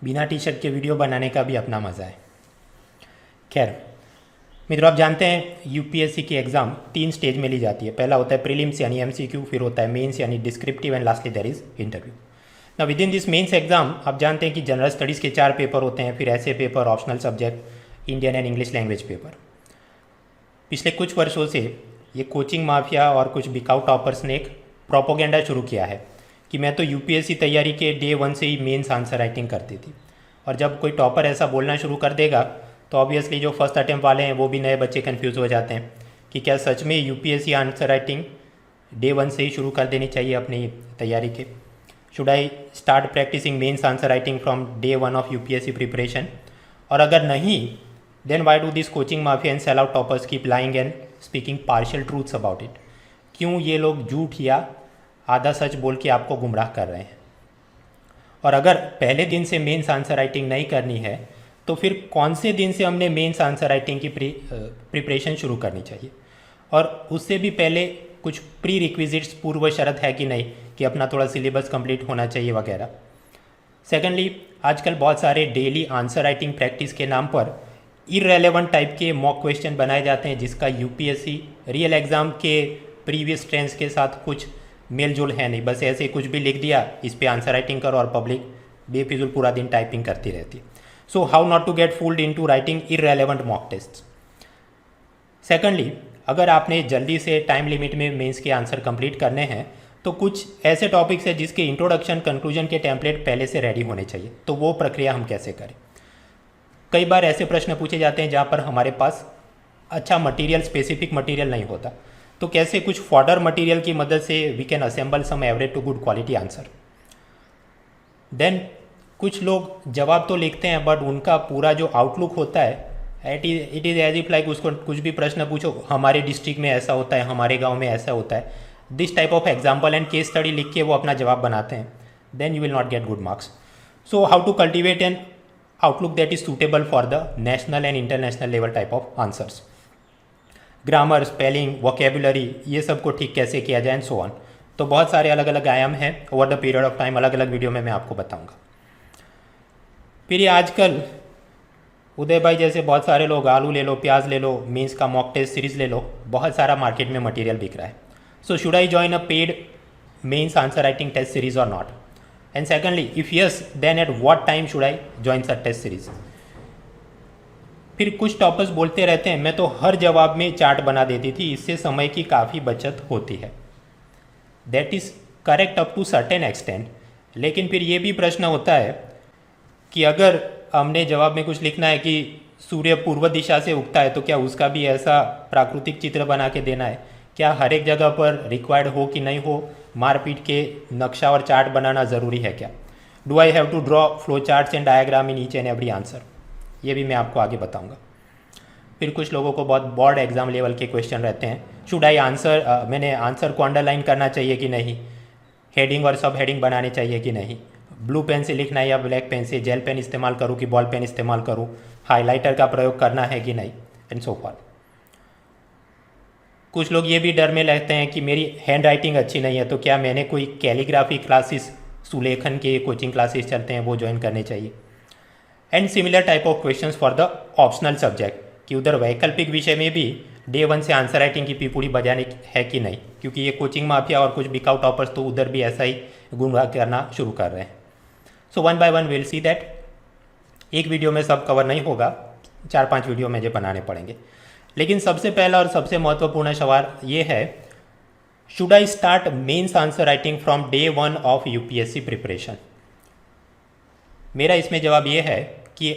बिना T shirt के video बनाने का भी अपना मज़ा है। खैर मित्रों, आप जानते हैं यूपीएससी की एग्ज़ाम 3 स्टेज में ली जाती है। पहला होता है प्रीलिम्स यानी एमसीक्यू, फिर होता है मेंस यानी descriptive, and lastly there is interview. ना within this mains exam आप जानते हैं कि जनरल स्टडीज़ के 4 पेपर होते हैं, फिर ऐसे paper, optional subject, Indian and English language paper. पिछले कुछ वर्षों से ये कोचिंग माफिया और कुछ बिकाऊ टॉपर्स ने एक प्रोपोगेंडा शुरू किया है कि मैं तो यूपीएससी तैयारी के डे 1 से ही मेंस आंसर राइटिंग करती थी, और जब कोई टॉपर ऐसा बोलना शुरू कर देगा तो ऑब्वियसली जो फर्स्ट अटैम्प्ट वाले हैं वो भी नए बच्चे कंफ्यूज हो जाते हैं कि क्या सच में यूपीएससी आंसर राइटिंग डे 1 से ही शुरू कर देनी चाहिए अपनी तैयारी के। Should I start practicing mains answer writing from day 1 of UPSC preparation, और अगर नहीं then why do this coaching mafia and sell out toppers keep lying and speaking partial truths about it. क्यों ये लोग झूठ या आधा सच बोल के आपको गुमराह कर रहे हैं? और अगर पहले दिन से मेंस आंसर राइटिंग नहीं करनी है तो फिर कौन से दिन से हमने मेंस आंसर राइटिंग की प्रिपरेशन शुरू करनी चाहिए? और उससे भी पहले कुछ प्री रिक्विजिट्स, पूर्व शर्त है कि नहीं कि अपना थोड़ा सिलेबस कंप्लीट होना चाहिए वगैरह। सेकेंडली, आजकल बहुत सारे डेली आंसर राइटिंग प्रैक्टिस के नाम पर इररेलेवेंट टाइप के मॉक क्वेश्चन बनाए जाते हैं जिसका यूपीएससी रियल एग्ज़ाम के प्रीवियस ट्रेंड्स के साथ कुछ मेल जोल है नहीं। बस ऐसे कुछ भी लिख दिया, इस पे आंसर राइटिंग करो, और पब्लिक बेफिजुल पूरा दिन टाइपिंग करती रहती है। So how not to get fooled into writing irrelevant mock test. Secondly, अगर आपने जल्दी से टाइम लिमिट में मेंस के आंसर कंप्लीट करने हैं तो कुछ ऐसे टॉपिक्स हैं जिसके इंट्रोडक्शन, कंक्लूजन के टेम्पलेट पहले से रेडी होने चाहिए। तो वो प्रक्रिया हम कैसे करें? कई बार ऐसे प्रश्न पूछे जाते हैं जहाँ पर हमारे पास अच्छा मटेरियल, स्पेसिफिक मटेरियल नहीं होता, तो कैसे कुछ फॉर्डर मटेरियल की मदद से we can assemble some average to good quality answer. Then कुछ लोग जवाब तो लिखते हैं बट उनका पूरा जो आउटलुक होता है it is as if like उसको कुछ भी प्रश्न पूछो, हमारे डिस्ट्रिक्ट में ऐसा होता है, हमारे गांव में ऐसा होता है, this type of example and case study लिख के वो अपना जवाब बनाते हैं, then you will not get good marks. So how to cultivate an outlook that is suitable for the national and international level type of answers. Grammar, spelling, vocabulary, ये सब को ठीक कैसे किया जाए एंड सो ऑन। तो बहुत सारे अलग अलग आयाम हैं over the period of time, अलग अलग वीडियो में मैं आपको बताऊंगा। फिर ये आजकल उदय भाई जैसे बहुत सारे लोग, आलू ले लो, प्याज ले लो, मीन्स का मॉक टेस्ट सीरीज ले लो, बहुत सारा मार्केट में मटेरियल बिक रहा है। So should I join a paid mains answer writing test series और not? And secondly, if yes then at what time should I join such test series? फिर कुछ टॉपर्स बोलते रहते हैं मैं तो हर जवाब में चार्ट बना देती थी, इससे समय की काफ़ी बचत होती है। That is correct up to certain extent, लेकिन फिर ये भी प्रश्न होता है कि अगर हमने जवाब में कुछ लिखना है कि सूर्य पूर्व दिशा से उगता है तो क्या उसका भी ऐसा प्राकृतिक चित्र बना के देना है? क्या हर एक जगह पर रिक्वायर्ड हो कि नहीं हो मारपीट के नक्शा और चार्ट बनाना ज़रूरी है क्या? Do I have to draw flow charts and diagram in each and every answer? ये भी मैं आपको आगे बताऊंगा। फिर कुछ लोगों को बहुत बोर्ड एग्जाम लेवल के क्वेश्चन रहते हैं, शुड आई आंसर, मैंने आंसर को अंडरलाइन करना चाहिए कि नहीं, हेडिंग और सब हेडिंग बनाने चाहिए कि नहीं, ब्लू पेन से लिखना है या ब्लैक पेन से, जेल पेन इस्तेमाल करूँ कि बॉल पेन इस्तेमाल करूँ, हाइलाइटर का प्रयोग करना है कि नहीं, एंड सो फॉर। कुछ लोग ये भी डर में रहते हैं कि मेरी हैंड राइटिंग अच्छी नहीं है तो क्या मैंने कोई कैलीग्राफी क्लासेस, सुलेखन के कोचिंग क्लासेस चलते हैं वो ज्वाइन करने चाहिए। And similar type of questions for the optional subject, कि उधर वैकल्पिक विषय में भी डे 1 से आंसर राइटिंग की पीपूड़ी बजाने है कि नहीं, क्योंकि ये कोचिंग माफिया और कुछ बिकाऊ टॉपर्स तो उधर भी ऐसा ही गुमराह करना शुरू कर रहे हैं। So one by one will see that. एक वीडियो में सब कवर नहीं होगा, 4-5 वीडियो मुझे बनाने पड़ेंगे। लेकिन सबसे पहला और सबसे महत्वपूर्ण सवाल ये है, should I start mains answer writing from day 1 of UPSC preparation? मेरा इसमें जवाब ये है कि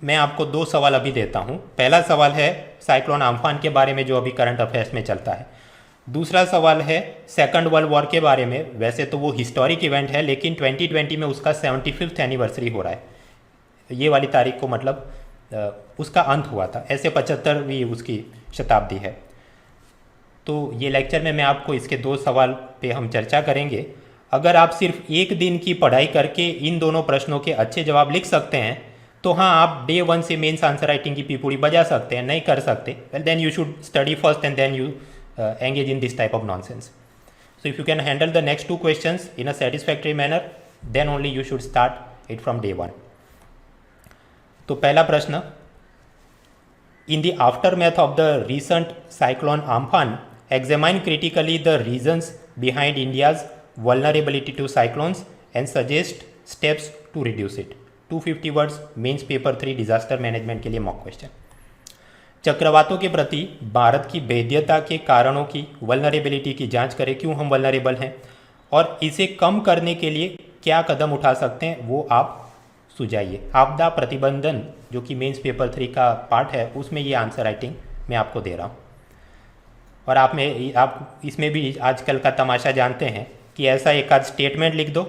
मैं आपको 2 सवाल अभी देता हूँ। पहला सवाल है साइक्लोन आम्फान के बारे में जो अभी करंट अफेयर्स में चलता है। दूसरा सवाल है सेकंड वर्ल्ड वॉर के बारे में। वैसे तो वो हिस्टोरिक इवेंट है लेकिन 2020 में उसका 75th एनिवर्सरी हो रहा है, ये वाली तारीख को मतलब उसका अंत हुआ था, ऐसे 75वीं उसकी शताब्दी है। तो ये लेक्चर में मैं आपको इसके 2 सवाल पे हम चर्चा करेंगे। अगर आप सिर्फ एक दिन की पढ़ाई करके इन दोनों प्रश्नों के अच्छे जवाब लिख सकते हैं तो हाँ, आप डे 1 से मेंस आंसर राइटिंग की पीपूड़ी बजा सकते हैं। नहीं कर सकते, well then you should study first and then you engage in this type of nonsense. So if you can handle the next 2 questions in a satisfactory manner, then only you should start it from day 1. तो पहला प्रश्न, in the aftermath of the recent cyclone Amphan examine critically the reasons behind India's vulnerability to cyclones and suggest steps to reduce it. 250 words, mains paper 3 disaster management के लिए mock question. चक्रवातों के प्रति भारत की भेद्यता के कारणों की, वल्नरेबिलिटी की जांच करें, क्यों हम वल्नरेबल हैं और इसे कम करने के लिए क्या कदम उठा सकते हैं, वो आप सुझाइए। आपदा प्रतिबंधन जो कि मेंस पेपर 3 का पार्ट है, उसमें ये आंसर राइटिंग मैं आपको दे रहा हूँ। और आप इसमें भी आजकल का तमाशा जानते हैं कि ऐसा एक आध स्टेटमेंट लिख दो,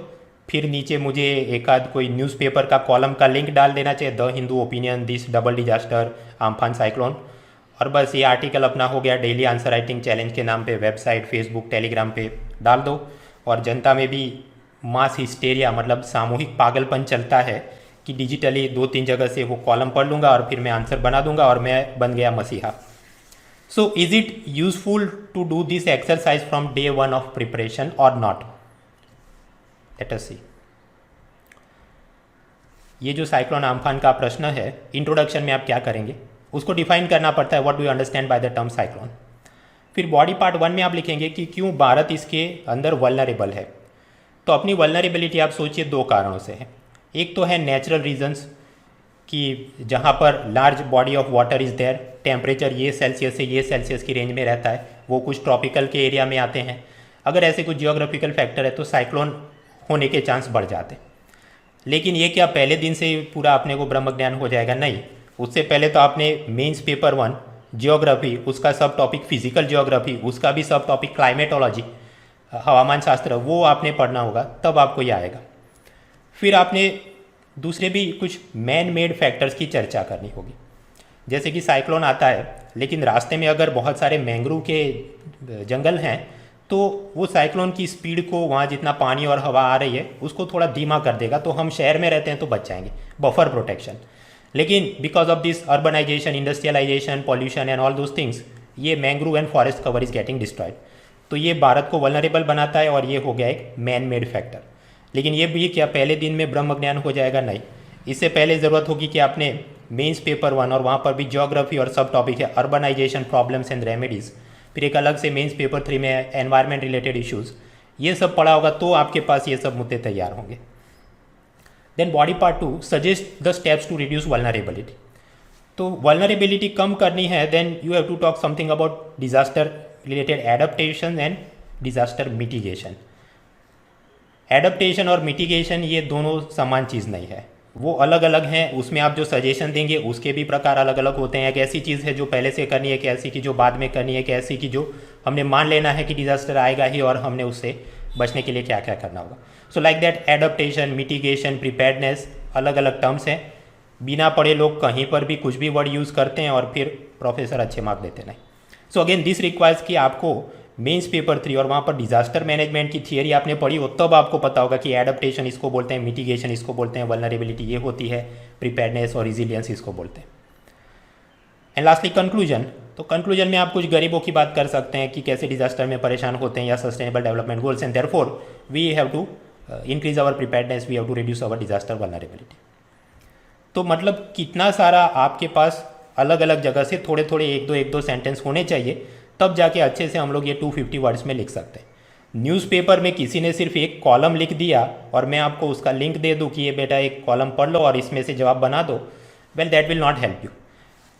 फिर नीचे मुझे एक आध कोई न्यूज़पेपर का कॉलम का लिंक डाल देना चाहिए, the Hindu opinion, this double disaster, Amphan cyclone, और बस ये आर्टिकल अपना हो गया। डेली आंसर राइटिंग चैलेंज के नाम पे वेबसाइट, फेसबुक, टेलीग्राम पे डाल दो, और जनता में भी मास हिस्टेरिया मतलब सामूहिक पागलपन चलता है कि डिजिटली 2-3 जगह से वो कॉलम पढ़ लूँगा और फिर मैं आंसर बना दूंगा और मैं बन गया मसीहा। So is it useful to do this exercise from day 1 of preparation और नॉट? Let us see. ये जो साइक्लोन आम्फान का प्रश्न है, इंट्रोडक्शन में आप क्या करेंगे, उसको डिफाइन करना पड़ता है, what do you understand by the term cyclone. फिर बॉडी पार्ट 1 में आप लिखेंगे कि क्यों भारत इसके अंदर वल्नरेबल है। तो अपनी वल्नरेबिलिटी आप सोचिए 2 कारणों से है। एक तो है नेचुरल रीजंस कि जहाँ पर large body of water is there, temperature ये सेल्सियस से ये सेल्सियस की रेंज में रहता है, वो कुछ ट्रॉपिकल के एरिया में आते हैं। अगर ऐसे कुछ जियोग्राफिकल फैक्टर है तो साइक्लोन होने के चांस बढ़ जाते। लेकिन ये क्या पहले दिन से पूरा अपने को ब्रह्म ज्ञान हो जाएगा? नहीं, उससे पहले तो आपने मेंस पेपर 1 जियोग्राफी, उसका सब टॉपिक फिजिकल जियोग्राफी, उसका भी सब टॉपिक क्लाइमेटोलॉजी, हवामान शास्त्र, वो आपने पढ़ना होगा, तब आपको ये आएगा। फिर आपने दूसरे भी कुछ मैन मेड फैक्टर्स की चर्चा करनी होगी, जैसे कि साइक्लोन आता है लेकिन रास्ते में अगर बहुत सारे मैंग्रोव के जंगल हैं तो वो साइक्लोन की स्पीड को, वहाँ जितना पानी और हवा आ रही है उसको थोड़ा धीमा कर देगा, तो हम शहर में रहते हैं तो बच जाएंगे, बफर प्रोटेक्शन। लेकिन because of this urbanization, industrialization, pollution and all those things, ये mangrove and forest cover is getting destroyed. तो ये भारत को वल्नरेबल बनाता है और ये हो गया एक मैन मेड फैक्टर। लेकिन ये भी क्या पहले दिन में ब्रह्म ज्ञान हो जाएगा? नहीं, इससे पहले ज़रूरत होगी कि आपने मेंस पेपर 1 और वहाँ पर भी ज्योग्राफी और सब टॉपिक है अर्बनाइजेशन, प्रॉब्लम्स एंड रेमेडीज़, फिर एक अलग से मेंस पेपर 3 में एनवायरनमेंट रिलेटेड इश्यूज़, ये सब पढ़ा होगा, तो आपके पास ये सब मुद्दे तैयार होंगे। Then body part 2, suggest the steps to reduce vulnerability. तो वल्नरेबिलिटी कम करनी है, then you have to talk something about disaster related adaptation and disaster mitigation. Adaptation और मिटिगेशन ये दोनों समान चीज़ नहीं है, वो अलग अलग हैं। उसमें आप जो सजेशन देंगे उसके भी प्रकार अलग अलग होते हैं। एक ऐसी चीज़ है जो पहले से करनी है, एक ऐसी की जो बाद में करनी है, एक ऐसी की जो हमने मान लेना है कि डिजास्टर आएगा ही और हमने उससे बचने के लिए क्या क्या करना होगा। सो like that adaptation, mitigation, preparedness अलग अलग टर्म्स हैं। बिना पढ़े लोग कहीं पर भी कुछ भी वर्ड यूज़ करते हैं और फिर प्रोफेसर अच्छे मार्क देते नहीं। सो अगेन दिस रिक्वायर्स कि आपको मेंस पेपर 3 और वहाँ पर डिजास्टर मैनेजमेंट की थियरी आपने पढ़ी हो, तब आपको पता होगा कि एडेप्टेशन इसको बोलते हैं, मिटिगेशन इसको बोलते हैं, वल्नरेबिलिटी ये होती है, प्रिपेयर्डनेस और रिजिलियंस इसको बोलते हैं। And lastly conclusion. तो कंक्लूजन में आप कुछ गरीबों की बात कर सकते हैं कि कैसे डिजास्टर में परेशान होते हैं या sustainable development goals, and therefore we have to increase our preparedness, we have to reduce our disaster vulnerability. तो मतलब कितना सारा आपके पास अलग अलग जगह से थोड़े थोड़े एक दो सेंटेंस होने चाहिए, तब जाके अच्छे से हम लोग ये 250 वर्ड्स में लिख सकते हैं। न्यूज़पेपर में किसी ने सिर्फ एक कॉलम लिख दिया और मैं आपको उसका लिंक दे दूं कि ये बेटा एक कॉलम पढ़ लो और इसमें से जवाब बना दो, well that will not help you.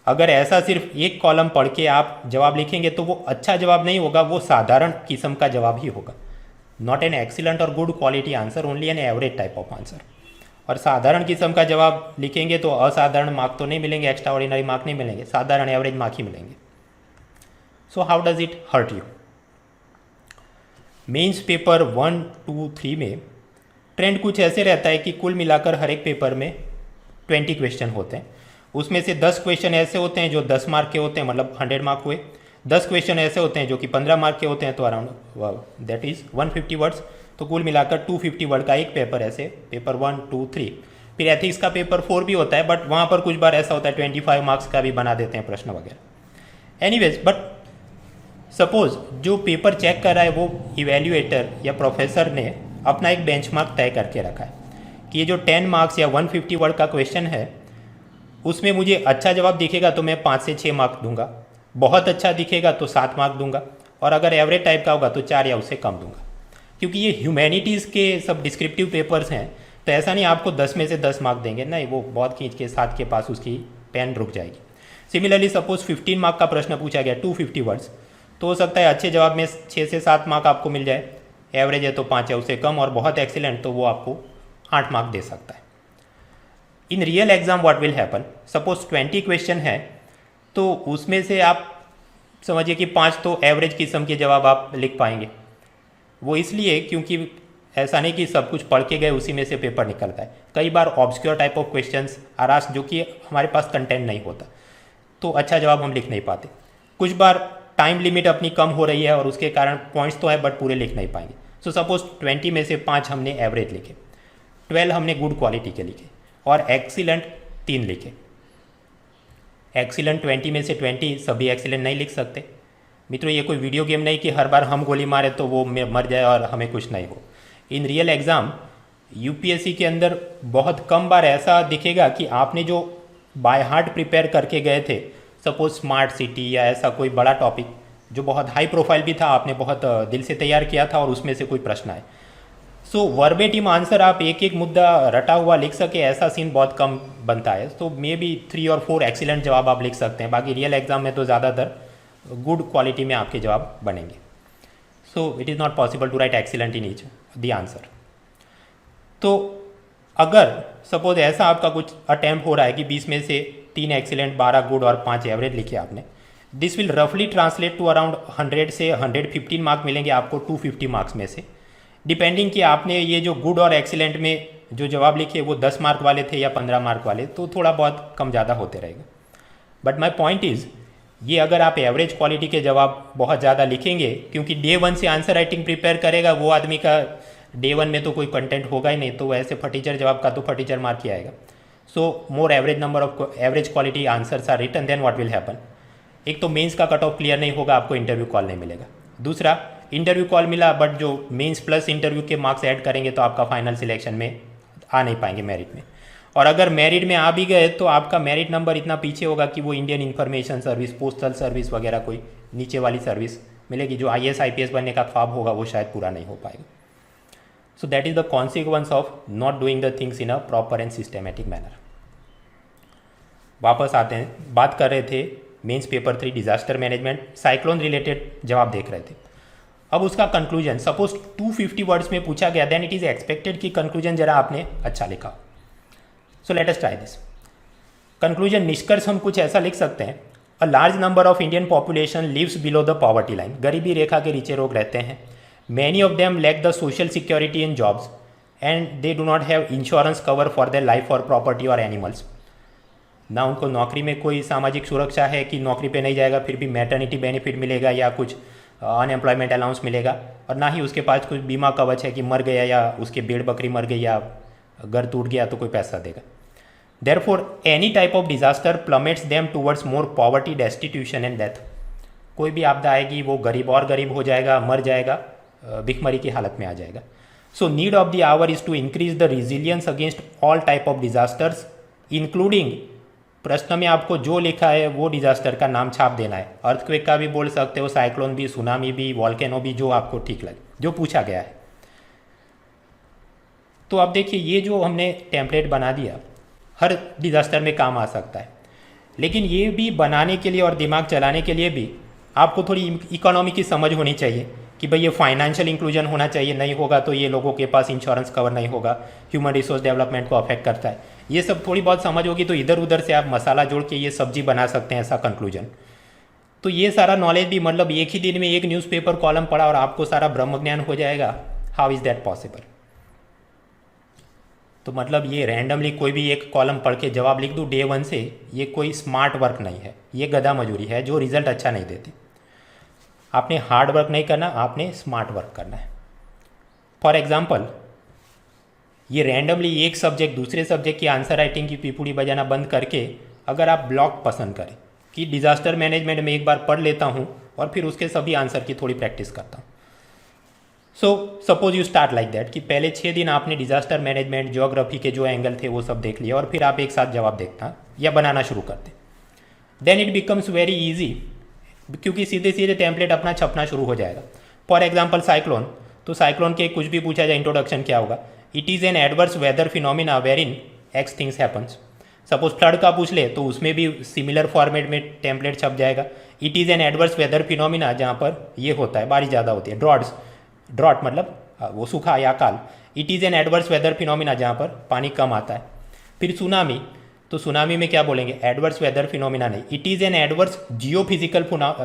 अगर ऐसा सिर्फ एक कॉलम पढ़ के आप जवाब लिखेंगे तो वो अच्छा जवाब नहीं होगा, वो साधारण किस्म का जवाब ही होगा। नॉट एन एक्सीलेंट और good quality answer, only an average type of answer. और साधारण किस्म का जवाब लिखेंगे तो असाधारण मार्क तो नहीं मिलेंगे, एक्स्ट्रा ऑर्डिनरी मार्क नहीं मिलेंगे, साधारण एवरेज मार्क ही मिलेंगे। So how does it hurt you? Mains paper 1, 2, 3 में ट्रेंड कुछ ऐसे रहता है कि कुल मिलाकर हर एक पेपर में 20 क्वेश्चन होते हैं। उसमें से 10 क्वेश्चन ऐसे होते हैं जो 10 मार्क के होते हैं, मतलब 100 मार्क हुए। 10 क्वेश्चन ऐसे होते हैं जो कि 15 मार्क के होते हैं, तो अराउंड दैट इज़ 150 वर्ड्स। तो कुल मिलाकर 250 वर्ड का एक पेपर, ऐसे पेपर 1, 2, 3। फिर एथिक्स का पेपर 4 भी होता है, बट वहाँ पर कुछ बार ऐसा होता है 25 मार्क्स का भी बना देते हैं प्रश्न वगैरह। एनीवेज, बट सपोज जो पेपर चेक कर रहा है वो इवेल्यूएटर या प्रोफेसर ने अपना एक बेंचमार्क तय करके रखा है कि ये जो 10 मार्क्स या 150 वर्ड का क्वेश्चन है उसमें मुझे अच्छा जवाब दिखेगा तो मैं 5 से 6 मार्क दूंगा, बहुत अच्छा दिखेगा तो 7 मार्क दूंगा, और अगर एवरेज टाइप का होगा तो 4 या उससे कम दूंगा। क्योंकि ये ह्यूमैनिटीज़ के सब डिस्क्रिप्टिव पेपर्स हैं, तो ऐसा नहीं आपको 10 में से 10 मार्क देंगे, नहीं, वो बहुत खींच के 7 के पास उसकी पेन रुक जाएगी। सिमिलरली सपोज 15 मार्क का प्रश्न पूछा गया 250 वर्ड्स, तो हो सकता है अच्छे जवाब में 6 से 7 मार्क आपको मिल जाए, एवरेज है तो 5 या उससे कम, और बहुत एक्सीलेंट तो वो आपको 8 मार्क दे सकता है। In real exam what will happen, suppose 20 question है तो उसमें से आप समझिए कि 5 तो एवरेज किस्म के जवाब आप लिख पाएंगे। वो इसलिए क्योंकि ऐसा नहीं कि सब कुछ पढ़ के गए उसी में से पेपर निकलता है, कई बार ऑब्सक्योर टाइप ऑफ क्वेश्चंस आरास जो कि हमारे पास कंटेंट नहीं होता, तो अच्छा जवाब हम लिख नहीं पाते। कुछ बार टाइम लिमिट अपनी कम हो रही है और उसके कारण पॉइंट्स तो है बट पूरे लिख नहीं पाएंगे। सो सपोज 20 में से 5 हमने एवरेज लिखे, 12 हमने गुड क्वालिटी के लिखे, और एक्सीलेंट 3 लिखे। एक्सीलेंट 20 में से 20 सभी एक्सीलेंट नहीं लिख सकते मित्रों, ये कोई वीडियो गेम नहीं कि हर बार हम गोली मारे तो वो मर जाए और हमें कुछ नहीं हो। इन रियल एग्ज़ाम यूपीएससी के अंदर बहुत कम बार ऐसा दिखेगा कि आपने जो बाय हार्ट प्रिपेयर करके गए थे, सपोज स्मार्ट सिटी या ऐसा कोई बड़ा टॉपिक जो बहुत हाई प्रोफाइल भी था, आपने बहुत दिल से तैयार किया था और उसमें से कोई प्रश्न आए, सो वर्बेटिम आंसर आप एक एक मुद्दा रटा हुआ लिख सके, ऐसा सीन बहुत कम बनता है। तो मे बी 3 और 4 एक्सीलेंट जवाब आप लिख सकते हैं, बाकी रियल एग्जाम में तो ज़्यादातर गुड क्वालिटी में आपके जवाब बनेंगे। So it is not possible to write excellent in each the answer. तो अगर सपोज ऐसा आपका कुछ अटैम्प्ट हो रहा है कि 20 में से 3 एक्सीलेंट, 12 गुड और 5 एवरेज लिखे आपने, दिस विल रफली ट्रांसलेट टू अराउंड 100 से 115 मार्क मिलेंगे आपको 250 मार्क्स में से, डिपेंडिंग कि आपने ये जो गुड और एक्सीलेंट में जो जवाब लिखे वो 10 मार्क वाले थे या 15 मार्क वाले, तो थोड़ा बहुत कम ज़्यादा होते रहेगा। बट माई पॉइंट इज़, ये अगर आप एवरेज क्वालिटी के जवाब बहुत ज़्यादा लिखेंगे, क्योंकि डे 1 से आंसर राइटिंग प्रिपेयर करेगा वो आदमी का डे 1 में तो कोई कंटेंट होगा ही नहीं, तो ऐसे फटीचर जवाब का तो फटीचर मार्क ही आएगा। So more average number of average quality answers are written, then what will happen, एक तो मेंस का कट ऑफ क्लियर नहीं होगा, आपको इंटरव्यू कॉल नहीं मिलेगा। दूसरा, इंटरव्यू कॉल मिला बट जो मेंस प्लस इंटरव्यू के मार्क्स ऐड करेंगे तो आपका फाइनल सिलेक्शन में आ नहीं पाएंगे मेरिट में, और अगर मेरिट में आ भी गए तो आपका मेरिट नंबर इतना पीछे होगा कि वो Indian information service, postal service वगैरह कोई नीचे वाली सर्विस मिलेगी, जो IAS IPS बनने का ख्वाब होगा वो शायद पूरा नहीं हो पाएगा। So that is the consequence of not doing the things in a proper and systematic manner. वापस आते हैं, बात कर रहे थे mains paper 3 disaster management, cyclone related जवाब देख रहे थे। अब उसका कंक्लूजन सपोज 250 वर्ड्स में पूछा गया, देन इट इज़ एक्सपेक्टेड कि कंक्लूजन जरा आपने अच्छा लिखा। So let us try this. Conclusion, निष्कर्ष हम कुछ ऐसा लिख सकते हैं, a large number of Indian population lives below the poverty line, गरीबी रेखा के नीचे लोग रहते हैं। Many of them lack the social security in jobs and they do not have insurance cover for their life और प्रॉपर्टी और animals. ना उनको नौकरी में कोई सामाजिक सुरक्षा है कि नौकरी पे नहीं जाएगा फिर भी मैटर्निटी बेनिफिट मिलेगा या कुछ अनएम्प्लॉयमेंट अलाउंस मिलेगा, और ना ही उसके पास कुछ बीमा कवच है कि मर गया या उसके भेड़ बकरी मर गई या घर टूट गया तो कोई पैसा देगा। Therefore any type of disaster plummets them towards more poverty, destitution and death. कोई भी आपदा आएगी वो गरीब और गरीब हो जाएगा, मर जाएगा, भिखमरी की हालत में आ जाएगा। So need of the hour is to increase the resilience against all type of disasters including, प्रश्न में आपको जो लिखा है वो डिजास्टर का नाम छाप देना है, अर्थक्वेक का भी बोल सकते हो, साइक्लोन भी, सुनामी भी, वॉल्केनो भी, जो आपको ठीक लगे, जो पूछा गया है। तो अब देखिए ये जो हमने टेम्पलेट बना दिया हर डिजास्टर में काम आ सकता है, लेकिन ये भी बनाने के लिए और दिमाग चलाने के लिए भी आपको थोड़ी इकोनॉमी की समझ होनी चाहिए कि भाई ये फाइनेंशियल इंक्लूजन होना चाहिए, नहीं होगा तो ये लोगों के पास इंश्योरेंस कवर नहीं होगा, ह्यूमन रिसोर्स डेवलपमेंट को अफेक्ट करता है, ये सब थोड़ी बहुत समझ होगी तो इधर उधर से आप मसाला जोड़ के ये सब्जी बना सकते हैं, ऐसा कंक्लूजन। तो ये सारा नॉलेज भी मतलब एक ही दिन में एक न्यूज़पेपर कॉलम पढ़ा और आपको सारा ब्रह्म ज्ञान हो जाएगा, हाउ इज़ दैट पॉसिबल। तो मतलब ये रैंडमली कोई भी एक कॉलम पढ़ के जवाब लिख दूँ डे 1 से, ये कोई स्मार्ट वर्क नहीं है, ये गधा मजूरी है जो रिजल्ट अच्छा नहीं देती। आपने हार्ड वर्क नहीं करना, आपने स्मार्ट वर्क करना है। फॉर एग्जाम्पल, ये रैंडमली एक सब्जेक्ट दूसरे सब्जेक्ट की आंसर राइटिंग की पीपुड़ी बजाना बंद करके अगर आप ब्लॉक पसंद करें कि डिजास्टर मैनेजमेंट में एक बार पढ़ लेता हूँ और फिर उसके सभी आंसर की थोड़ी प्रैक्टिस करता हूँ, so suppose you start like that कि पहले 6 दिन आपने डिजास्टर मैनेजमेंट ज्योग्राफी के जो एंगल थे वो सब देख लिया और फिर आप एक साथ जवाब देखना या बनाना शुरू करते, then it becomes very easy, क्योंकि सीधे सीधे टेम्पलेट अपना छपना शुरू हो जाएगा. फॉर एग्जाम्पल साइक्लोन, तो साइक्लोन के कुछ भी पूछा जाए इंट्रोडक्शन क्या होगा, it is an adverse weather phenomena where in X things happens. Suppose flood का पूछ ले तो उसमें भी सिमिलर फॉर्मेट में टेम्पलेट छप जाएगा. It is an adverse weather phenomena जहाँ पर ये होता है बारिश ज़्यादा होती है, ड्रॉट मतलब वो सूखा या अकाल. It is an adverse weather phenomena जहाँ पर पानी कम आता है. फिर सुनामी, तो सुनामी में क्या बोलेंगे, एडवर्स वेदर फिनोमिना नहीं, it is an adverse geophysical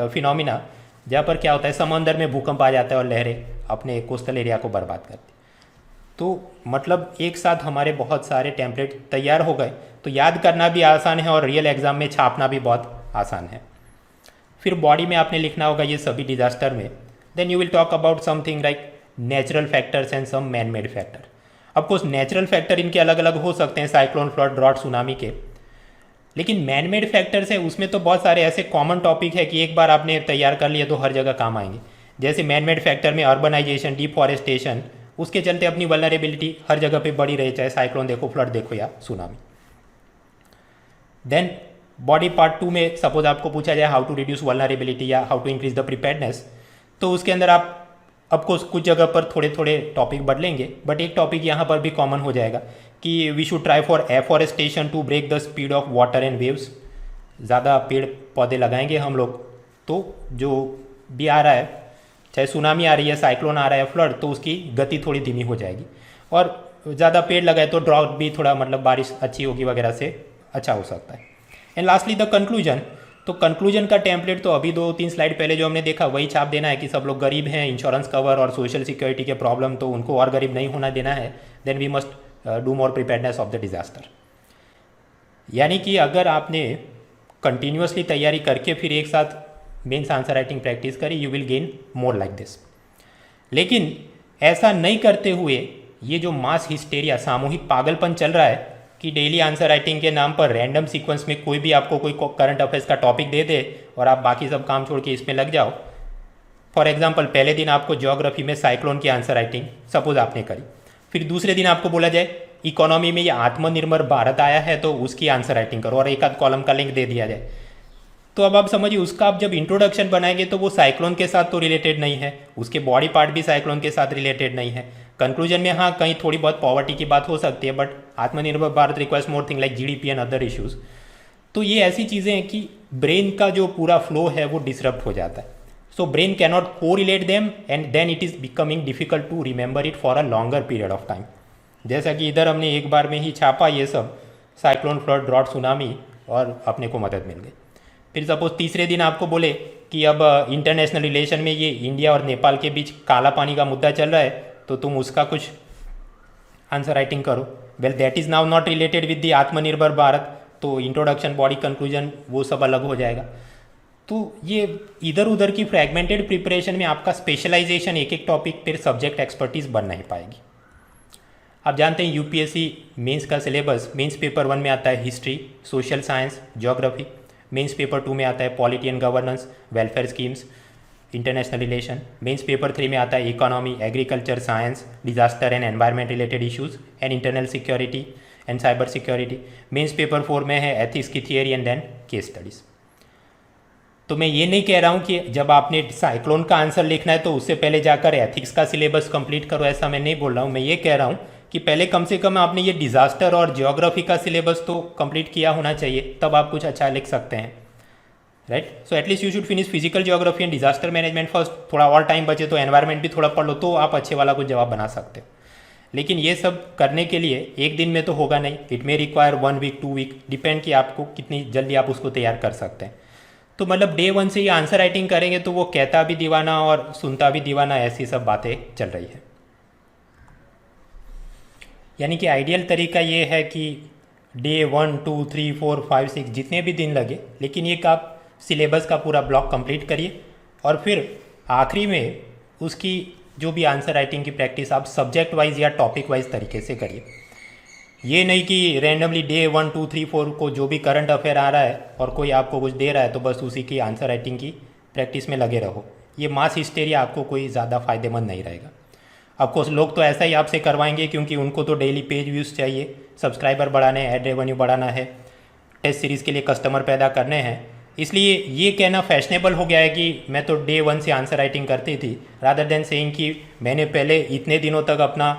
phenomena जहाँ पर क्या होता है समंदर में भूकंप आ जाता है और लहरें अपने कोस्टल एरिया को बर्बाद करती. तो मतलब एक साथ हमारे बहुत सारे टेम्पलेट तैयार हो गए, तो याद करना भी आसान है और रियल एग्जाम में छापना भी बहुत आसान है. फिर बॉडी में आपने लिखना होगा ये सभी डिजास्टर में. Then you will talk about something like natural factors and some man made factor. Of course natural factor इनके अलग अलग हो सकते हैं, साइक्लोन, फ्लड, ड्रॉट, सुनामी के, लेकिन मैन मेड फैक्टर्स है उसमें तो बहुत सारे ऐसे कॉमन टॉपिक है कि एक बार आपने तैयार कर लिया तो हर जगह काम आएंगे. जैसे मैन मेड फैक्टर में अर्बनाइजेशन, डिफॉरेस्टेशन, उसके चलते अपनी वल्नरेबिलिटी हर जगह पे बढ़ी रही, चाहे साइक्लोन देखो, फ्लड देखो या सुनामी. देन बॉडी पार्ट 2 में सपोज आपको पूछा जाए हाउ टू रिड्यूस वल्नरेबिलिटी या how to increase the preparedness, तो उसके अंदर आप ऑफकोर्स कुछ जगह पर थोड़े थोड़े टॉपिक बदलेंगे, बट एक टॉपिक यहाँ पर भी कॉमन हो जाएगा कि we should try for afforestation to break the speed of water and waves. ज़्यादा पेड़ पौधे लगाएंगे हम लोग तो जो भी आ रहा है, चाहे सुनामी आ रही है, साइक्लोन आ रहा है, फ्लड, तो उसकी गति थोड़ी धीमी हो जाएगी. और ज़्यादा पेड़ लगाए तो ड्रॉट भी थोड़ा मतलब बारिश अच्छी होगी वगैरह से अच्छा हो सकता है. एंड लास्टली द कंक्लूजन, तो कंक्लूजन का टेम्पलेट तो अभी 2-3 स्लाइड पहले जो हमने देखा वही छाप देना है कि सब लोग गरीब हैं, इंश्योरेंस कवर और सोशल सिक्योरिटी के प्रॉब्लम, तो उनको और गरीब नहीं होना देना है. Then we must do more preparedness of the disaster. यानी कि अगर आपने कंटिन्यूसली तैयारी करके फिर एक साथ मेंस आंसर राइटिंग प्रैक्टिस करी, you will gain more like this. लेकिन ऐसा नहीं करते हुए ये जो मास हिस्टेरिया, सामूहिक पागलपन चल रहा है कि डेली आंसर राइटिंग के नाम पर रैंडम सीक्वेंस में कोई भी आपको कोई करंट अफेयर्स का टॉपिक दे दे और आप बाकी सब काम छोड़ के इसमें लग जाओ. फॉर एग्जांपल पहले दिन आपको ज्योग्राफी में साइक्लोन की आंसर राइटिंग सपोज आपने करी, फिर दूसरे दिन आपको बोला जाए इकोनॉमी में ये आत्मनिर्भर भारत आया है तो उसकी आंसर राइटिंग करो और एक आध कॉलम का लिंक दे दिया जाए. तो अब आप समझिए उसका आप जब इंट्रोडक्शन बनाएंगे तो वो साइक्लोन के साथ तो रिलेटेड नहीं है, उसके बॉडी पार्ट भी साइक्लोन के साथ रिलेटेड नहीं है. कंक्लूजन में हाँ कहीं थोड़ी बहुत पॉवर्टी की बात हो सकती है, बट आत्मनिर्भर Bharat requires more thing like GDP and other issues. तो ये ऐसी चीज़ें हैं कि ब्रेन का जो पूरा फ्लो है वो डिसरप्ट हो जाता है. सो ब्रेन कैनॉट को relate them and then it is becoming difficult to remember it for a longer period of time. जैसा कि इधर हमने एक बार में ही छापा ये सब, साइक्लोन, फ्लड, ड्रॉट, सुनामी, और अपने को मदद मिल गई. फिर सपोज तीसरे दिन आपको बोले कि अब इंटरनेशनल रिलेशन में ये इंडिया और नेपाल के बीच काला पानी का मुद्दा चल रहा है तो तुम उसका कुछ आंसर राइटिंग करो. Well that is now not related with the आत्मनिर्भर भारत, तो इंट्रोडक्शन, बॉडी, कंक्लूजन वो सब अलग हो जाएगा. तो ये इधर उधर की फ्रैगमेंटेड प्रिपरेशन में आपका स्पेशलाइजेशन एक एक टॉपिक पर सब्जेक्ट एक्सपर्टीज बन नहीं पाएगी. आप जानते हैं यूपीएससी मेंस का सिलेबस, मेंस पेपर 1 में आता है history, social science, geography. Mains paper 2 में आता है polity and governance, welfare schemes, international relation. Mains paper 3 में आता है economy, agriculture, science, disaster and environment related issues and internal security and cyber security. Mains paper 4 में है ethics की theory and then case studies. तो मैं ये नहीं कह रहा हूँ कि जब आपने साइक्लोन का आंसर लिखना है तो उससे पहले जाकर एथिक्स का सिलेबस कंप्लीट करो, ऐसा मैं नहीं बोल रहा हूँ. मैं ये कह रहा हूँ कि पहले कम से कम आपने ये डिजास्टर और ज्योग्राफी का सिलेबस तो कंप्लीट किया होना चाहिए, तब आप कुछ अच्छा लिख सकते हैं, right. So at least you should finish physical geography and disaster management first. थोड़ा और टाइम बचे तो एनवायरनमेंट भी थोड़ा पढ़ लो तो आप अच्छे वाला कुछ जवाब बना सकते हो. लेकिन ये सब करने के लिए एक दिन में तो होगा नहीं, it may require 1 week 2 week, depend कि आपको कितनी जल्दी आप उसको तैयार कर सकते हैं. तो मतलब डे 1 से ये आंसर राइटिंग करेंगे तो वो कहता भी दीवाना और सुनता भी दीवाना, ऐसी सब बातें चल रही है. यानी कि आइडियल तरीका ये है कि डे 1, 2, 3, 4, 5, 6 जितने भी दिन लगे, लेकिन एक आप सिलेबस का पूरा ब्लॉक कंप्लीट करिए और फिर आखिरी में उसकी जो भी आंसर राइटिंग की प्रैक्टिस आप सब्जेक्ट वाइज या टॉपिक वाइज तरीके से करिए. ये नहीं कि रैंडमली डे 1, 2, 3, 4 को जो भी करंट अफेयर आ रहा है और कोई आपको कुछ दे रहा है तो बस उसी की आंसर राइटिंग की प्रैक्टिस में लगे रहो. ये मास हिस्टेरिया आपको कोई ज़्यादा फ़ायदेमंद नहीं रहेगा. ऑफकोर्स लोग तो ऐसा ही आपसे करवाएंगे क्योंकि उनको तो डेली पेज व्यूज़ चाहिए, सब्सक्राइबर बढ़ाने, एड रेवेन्यू बढ़ाना है, टेस्ट सीरीज़ के लिए कस्टमर पैदा करने हैं। इसलिए ये कहना फैशनेबल हो गया है कि मैं तो डे 1 से आंसर राइटिंग करती थी, रादर देन सेइंग कि मैंने पहले इतने दिनों तक अपना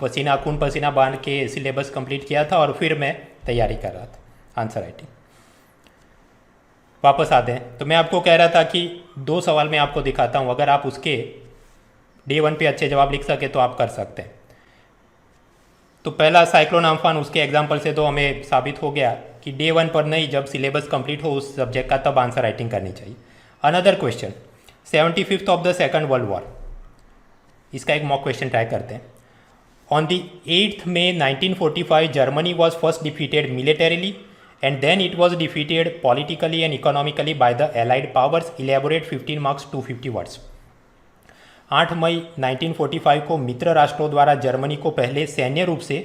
पसीना खून पसीना बांध के सिलेबस कंप्लीट किया था और फिर मैं तैयारी कर रहा था आंसर राइटिंग। वापस आते हैं, तो मैं आपको कह रहा था कि 2 सवाल मैं आपको दिखाता हूँ, अगर आप उसके डे 1 पे अच्छे जवाब लिख सके तो आप कर सकते हैं। तो पहला साइक्लोन अम्फान, उसके एग्जाम्पल से तो हमें साबित हो गया कि डे 1 पर नहीं, जब सिलेबस कंप्लीट हो उस सब्जेक्ट का तब आंसर राइटिंग करनी चाहिए। Another question, 75th of the second world war, इसका एक मॉक क्वेश्चन ट्राई करते हैं। On the 8th May 1945 Germany was first defeated militarily and then it was defeated politically and economically by the allied powers. Elaborate 15 marks 250 words. 8 मई 1945 को मित्र राष्ट्रों द्वारा Germany को पहले सैन्य रूप से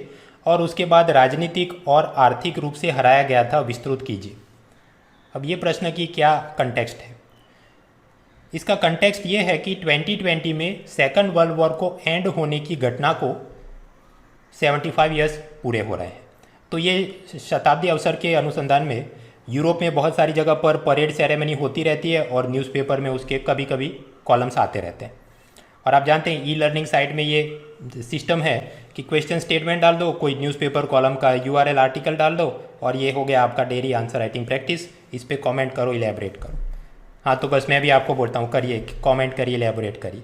और उसके बाद राजनीतिक और आर्थिक रूप से हराया गया था, विस्तृत कीजिए। अब ये प्रश्न की क्या कंटेक्स्ट है? इसका कंटेक्स्ट ये है कि 2020 में सेकंड वर्ल्ड वॉर को एंड होने की घटना को 75 ईयर्स पूरे हो रहे हैं। तो ये शताब्दी अवसर के अनुसंधान में यूरोप में बहुत सारी जगह पर परेड सेरेमनी होती रहती है और न्यूज़पेपर में उसके कभी कभी कॉलम्स आते रहते हैं। और आप जानते हैं ई लर्निंग साइट में ये सिस्टम है कि क्वेश्चन स्टेटमेंट डाल दो, कोई न्यूज़पेपर कॉलम का URL आर्टिकल डाल दो और ये हो गया आपका डेली आंसर राइटिंग प्रैक्टिस। इस पर कॉमेंट करो, इलेबोरेट करो। हाँ, तो बस मैं भी आपको बोलता हूँ, करिए, कॉमेंट करिए, इलेबोरेट करिए।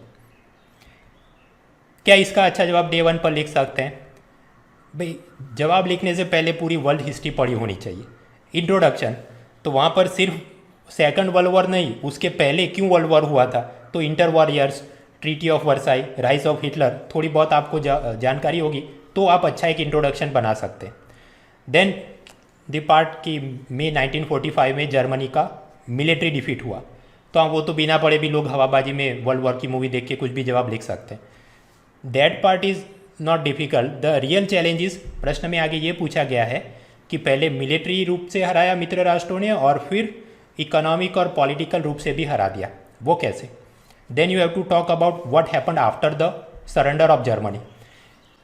क्या इसका अच्छा जवाब डे 1 पर लिख सकते हैं? भाई जवाब लिखने से पहले पूरी वर्ल्ड हिस्ट्री पढ़ी होनी चाहिए। इंट्रोडक्शन, तो वहाँ पर सिर्फ सेकंड वर्ल्ड वॉर नहीं, उसके पहले क्यों वर्ल्ड वॉर हुआ था, तो inter war years, treaty of Versailles, rise of Hitler, थोड़ी बहुत आपको जानकारी होगी तो आप अच्छा एक इंट्रोडक्शन बना सकते हैं। देन द पार्ट की मई 1945 में जर्मनी का मिलिट्री डिफीट हुआ, तो हाँ, वो तो बिना पढ़े भी लोग हवाबाजी में वर्ल्ड वॉर की मूवी देख के कुछ भी जवाब लिख सकते हैं। That part is not difficult. The real challenges, प्रश्न में आगे ये पूछा गया है कि पहले मिलिट्री रूप से हराया मित्र राष्ट्रों ने और फिर इकोनॉमिक और पॉलिटिकल रूप से भी हरा दिया, वो कैसे? Then you have to talk about what happened after the surrender of Germany,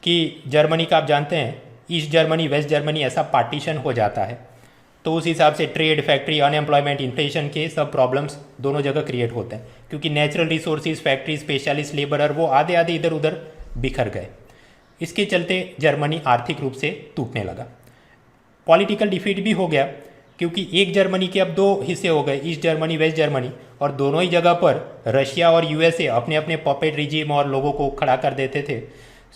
कि जर्मनी का आप जानते हैं ईस्ट जर्मनी वेस्ट जर्मनी ऐसा पार्टीशन हो जाता है, तो उस हिसाब से ट्रेड, फैक्ट्री, अनएम्प्लॉयमेंट, इन्फ्लेशन के सब प्रॉब्लम्स दोनों जगह क्रिएट होते हैं, क्योंकि natural resources, factory, specialist labourer वो आधे आधे इधर उधर बिखर गए। इसके चलते जर्मनी आर्थिक रूप से टूटने लगा। पॉलिटिकल डिफीट भी हो गया क्योंकि एक जर्मनी के अब 2 हिस्से हो गए, ईस्ट जर्मनी वेस्ट जर्मनी, और दोनों ही जगह पर रशिया और USA अपने अपने पपेट रिजीम और लोगों को खड़ा कर देते थे।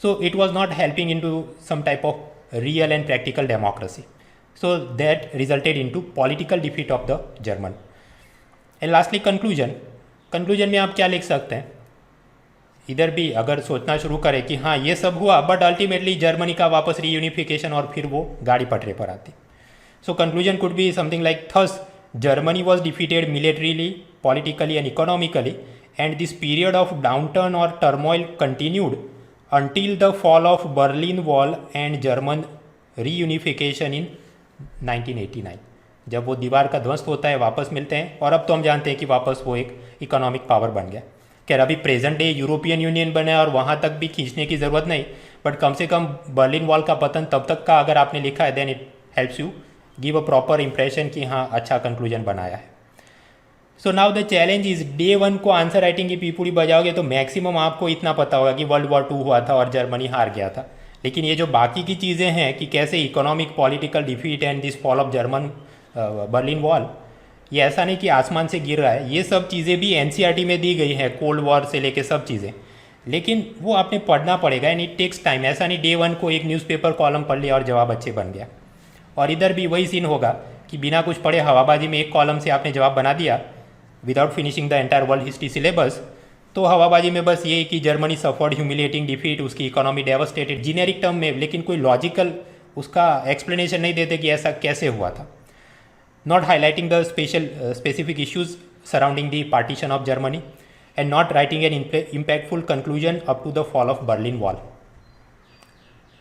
So it was not helping in to some type of real and practical democracy, so that resulted in to political defeat of the German. And lastly conclusion में आप क्या लिख सकते हैं? इधर भी अगर सोचना शुरू करें कि हाँ ये सब हुआ बट अल्टीमेटली जर्मनी का वापस रीयूनिफिकेशन और फिर वो गाड़ी पटरे पर आती। So conclusion could be something like, thus Germany was defeated militarily, politically and economically, and this period of downturn और turmoil continued until the fall of Berlin Wall and German reunification in 1989। जब वो दीवार का ध्वस्त होता है, वापस मिलते हैं, और अब तो हम जानते हैं कि वापस वो एक इकोनॉमिक पावर बन गया। खैर अभी प्रेजेंट डे यूरोपियन यूनियन बना और वहाँ तक भी खींचने की ज़रूरत नहीं, बट कम से कम बर्लिन वॉल का पतन तब तक का अगर आपने लिखा है, then it helps you give a proper impression कि हाँ अच्छा कंक्लूजन बनाया है। So now the challenge is, day 1 को आंसर राइटिंग की पीपूरी बजाओगे तो मैक्सिमम आपको इतना पता होगा कि वर्ल्ड वॉर 2 हुआ था और जर्मनी हार गया था, लेकिन ये जो बाकी की चीज़ें हैं कि कैसे economic political defeat and this fall of German Berlin wall, ये ऐसा नहीं कि आसमान से गिर रहा है, ये सब चीज़ें भी NCERT में दी गई है, कोल्ड वॉर से लेके सब चीज़ें, लेकिन वो आपने पढ़ना पड़ेगा एंड इट टेक्स टाइम। ऐसा नहीं डे 1 को एक न्यूज़पेपर कॉलम पढ़ लिया और जवाब अच्छे बन गया। और इधर भी वही सीन होगा कि बिना कुछ पढ़े हवाबाजी में एक कॉलम से आपने जवाब बना दिया without finishing the entire world history syllabus, तो हवाबाजी में बस ये कि जर्मनी सफर्ड ह्यूमिलेटिंग डिफीट, उसकी इकोनॉमी डेवस्टेटेड, जीनेरिक टर्म में, लेकिन कोई लॉजिकल उसका एक्सप्लेनेशन नहीं देते कि ऐसा कैसे हुआ था। Not highlighting the specific issues surrounding the partition of Germany and not writing an impactful conclusion up to the fall of Berlin wall,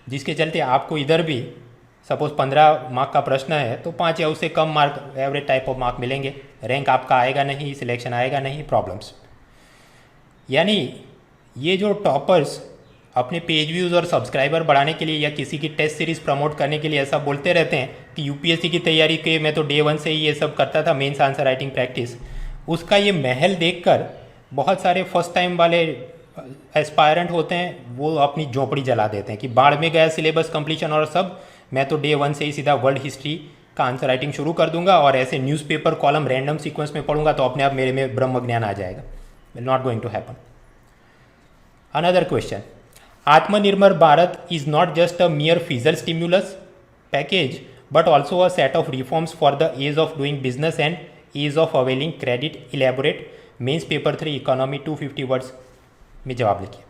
जिसके चलते आपको इधर भी सपोज 15 मार्क का प्रश्न है तो 5 या उससे कम mark, average type of mark मिलेंगे, रैंक आपका आएगा नहीं, सिलेक्शन आएगा नहीं, प्रॉब्लम्स। यानी ये जो टॉपर्स अपने पेज व्यूज़ और सब्सक्राइबर बढ़ाने के लिए या किसी की टेस्ट सीरीज़ प्रमोट करने के लिए ऐसा बोलते रहते हैं कि यूपीएससी की तैयारी के मैं तो डे 1 से ही ये सब करता था, मेंस आंसर राइटिंग प्रैक्टिस, उसका ये महल देखकर बहुत सारे फर्स्ट टाइम वाले एस्पायरेंट होते हैं, वो अपनी झोंपड़ी जला देते हैं कि बाढ़ में गया सिलेबस कंप्लीशन और सब, मैं तो डे 1 से ही सीधा वर्ल्ड हिस्ट्री का आंसर राइटिंग शुरू कर दूंगा और ऐसे न्यूज़पेपर कॉलम रैंडम सीक्वेंस में पढ़ूंगा तो अपने आप मेरे में ब्रह्म ज्ञान आ जाएगा। Not going to happen. Another question, Atmanirbhar Bharat is not just a mere fiscal stimulus package but also a set of reforms for the ease of doing business and ease of availing credit. Elaborate. Mains paper 3 economy 250 words में जवाब लिखिए।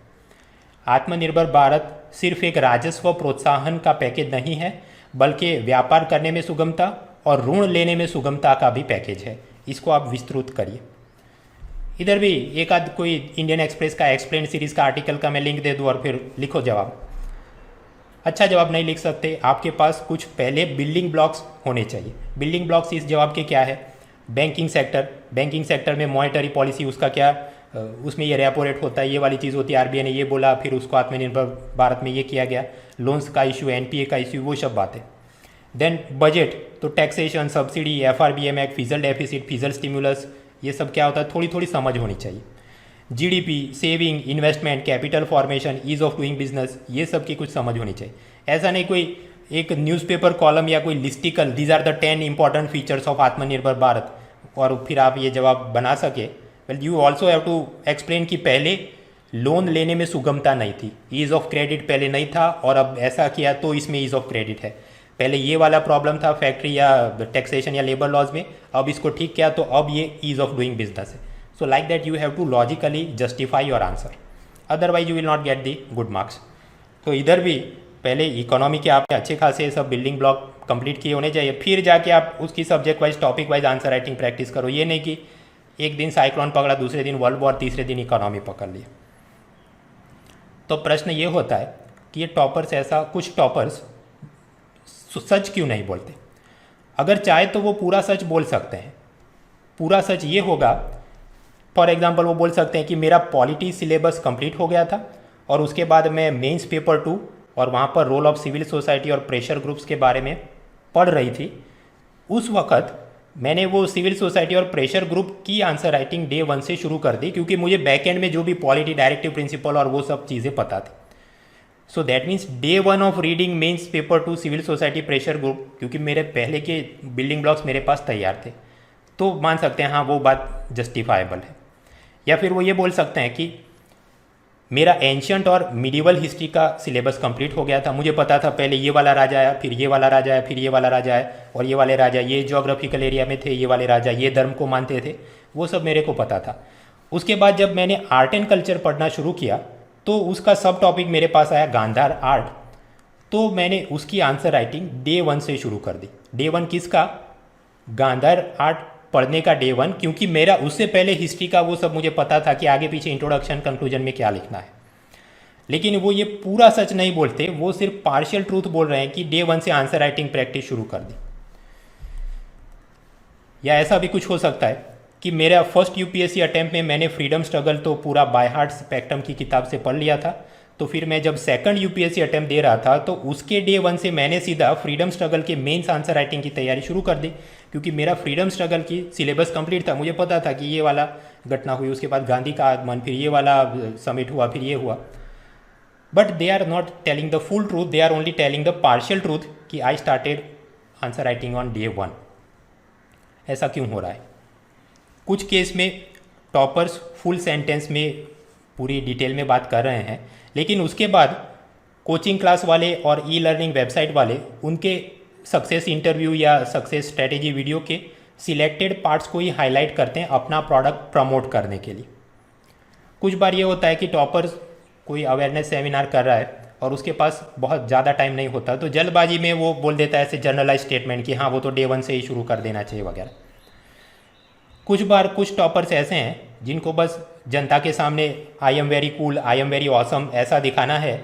आत्मनिर्भर भारत सिर्फ एक राजस्व प्रोत्साहन का package नहीं है बल्कि व्यापार करने में सुगमता और ऋण लेने में सुगमता का भी पैकेज है। इसको आप विस्तृत करिए। इधर भी एक आध कोई इंडियन एक्सप्रेस का एक्सप्लेन सीरीज़ का आर्टिकल का मैं लिंक दे दूँ और फिर लिखो जवाब। अच्छा जवाब नहीं लिख सकते, आपके पास कुछ पहले बिल्डिंग ब्लॉक्स होने चाहिए। बिल्डिंग ब्लॉक्स इस जवाब के क्या है? बैंकिंग सेक्टर में मॉनेटरी पॉलिसी उसका क्या, उसमें ये रेपो रेट होता है, ये वाली चीज़ होती है, आरबीआई ने ये बोला, फिर उसको आत्मनिर्भर भारत में ये किया गया, लोन्स का इशू, एनपीए का इशू, वो सब बातें। देन बजट, तो taxation, subsidy, FRBM act, fizzle deficit, fizzle stimulus, ये सब क्या होता है, थोड़ी थोड़ी समझ होनी चाहिए। GDP, saving, investment, capital formation, ease of doing business, ये सब की कुछ समझ होनी चाहिए। ऐसा नहीं कोई एक न्यूज़पेपर कॉलम या कोई listicle these are the 10 important features of Atmanirbhar Bharat और फिर आप ये जवाब बना सके। Well you also have to explain कि पहले लोन लेने में सुगमता नहीं थी, ईज ऑफ क्रेडिट पहले नहीं था और अब ऐसा किया तो इसमें ईज ऑफ क्रेडिट है। पहले ये वाला प्रॉब्लम था फैक्ट्री या टैक्सेशन या लेबर लॉज में, अब इसको ठीक किया तो अब ये ईज ऑफ डूइंग बिजनेस है। So like that you have to logically justify your answer, otherwise you will not get the good marks. तो इधर भी पहले इकोनॉमी के आपके अच्छे खासे सब बिल्डिंग ब्लॉक कंप्लीट किए होने चाहिए, फिर जाके आप उसकी subject wise topic wise answer writing practice करो। ये नहीं कि एक दिन साइक्लोन पकड़ा, दूसरे दिन वर्ल्ड वॉर, तीसरे दिन इकोनॉमी पकड़ लिया। तो प्रश्न ये होता है कि ये टॉपर्स, ऐसा कुछ टॉपर्स सच क्यों नहीं बोलते? अगर चाहे तो वो पूरा सच बोल सकते हैं। पूरा सच ये होगा, फॉर एग्जांपल वो बोल सकते हैं कि मेरा पॉलिटी सिलेबस कंप्लीट हो गया था और उसके बाद मैं मेंस पेपर 2 और वहाँ पर रोल ऑफ सिविल सोसाइटी और प्रेशर ग्रुप्स के बारे में पढ़ रही थी। उस वक्त मैंने वो सिविल सोसाइटी और प्रेशर ग्रुप की आंसर राइटिंग डे 1 से शुरू कर दी क्योंकि मुझे बैक एंड में जो भी पॉलिटी, डायरेक्टिव प्रिंसिपल और वो सब चीज़ें पता थी। So that means day 1 of reading mains paper 2 civil society pressure group, क्योंकि मेरे पहले के बिल्डिंग ब्लॉक्स मेरे पास तैयार थे, तो मान सकते हैं हाँ वो बात जस्टिफाइबल है। या फिर वो ये बोल सकते हैं कि मेरा एंशियंट और मिडिवल हिस्ट्री का सिलेबस कंप्लीट हो गया था, मुझे पता था पहले ये वाला राजा आया, फिर ये वाला राजा आया, फिर ये वाला राजा आया और ये वाले राजा ये ज्योग्राफिकल एरिया में थे, ये वाले राजा ये धर्म को मानते थे, वो सब मेरे को पता था। उसके बाद जब मैंने आर्ट एंड कल्चर पढ़ना शुरू किया तो उसका सब टॉपिक मेरे पास आया गांधार आर्ट, तो मैंने उसकी आंसर राइटिंग डे 1 से शुरू कर दी। डे 1 किसका? गांधार आर्ट पढ़ने का डे 1, क्योंकि मेरा उससे पहले हिस्ट्री का वो सब मुझे पता था कि आगे पीछे इंट्रोडक्शन कंक्लूजन में क्या लिखना है। लेकिन वो ये पूरा सच नहीं बोलते, वो सिर्फ पार्शियल ट्रूथ बोल रहे हैं कि डे 1 से आंसर राइटिंग प्रैक्टिस शुरू कर दी। या ऐसा भी कुछ हो सकता है कि मेरा फर्स्ट यूपीएससी अटेम्प्ट में मैंने फ्रीडम स्ट्रगल तो पूरा बाय हार्ट स्पेक्ट्रम की किताब से पढ़ लिया था, तो फिर मैं जब सेकंड यूपीएससी अटेम्प्ट दे रहा था तो उसके डे 1 से मैंने सीधा फ्रीडम स्ट्रगल के मेंस आंसर राइटिंग की तैयारी शुरू कर दी, क्योंकि मेरा फ्रीडम स्ट्रगल की सिलेबस कंप्लीट था। मुझे पता था कि ये वाला घटना हुई, उसके बाद गांधी का आगमन, फिर ये वाला समिट हुआ, फिर ये हुआ। But they are not telling the full truth, they are only telling the partial truth कि I started answer writing on day 1। ऐसा क्यों हो रहा है? कुछ केस में टॉपर्स फुल सेंटेंस में पूरी डिटेल में बात कर रहे हैं, लेकिन उसके बाद कोचिंग क्लास वाले और ई लर्निंग वेबसाइट वाले उनके सक्सेस इंटरव्यू या सक्सेस स्ट्रेटेजी वीडियो के सिलेक्टेड पार्ट्स को ही हाईलाइट करते हैं अपना प्रोडक्ट प्रमोट करने के लिए। कुछ बार ये होता है कि टॉपर्स कोई अवेयरनेस सेमिनार कर रहा है और उसके पास बहुत ज़्यादा टाइम नहीं होता, तो जल्दबाजी में वो बोल देता है ऐसे जनरलाइज स्टेटमेंट कि हाँ वो तो डे 1 से ही शुरू कर देना चाहिए वगैरह। कुछ बार कुछ टॉपर्स ऐसे हैं जिनको बस जनता के सामने I am very cool, I am very awesome ऐसा दिखाना है,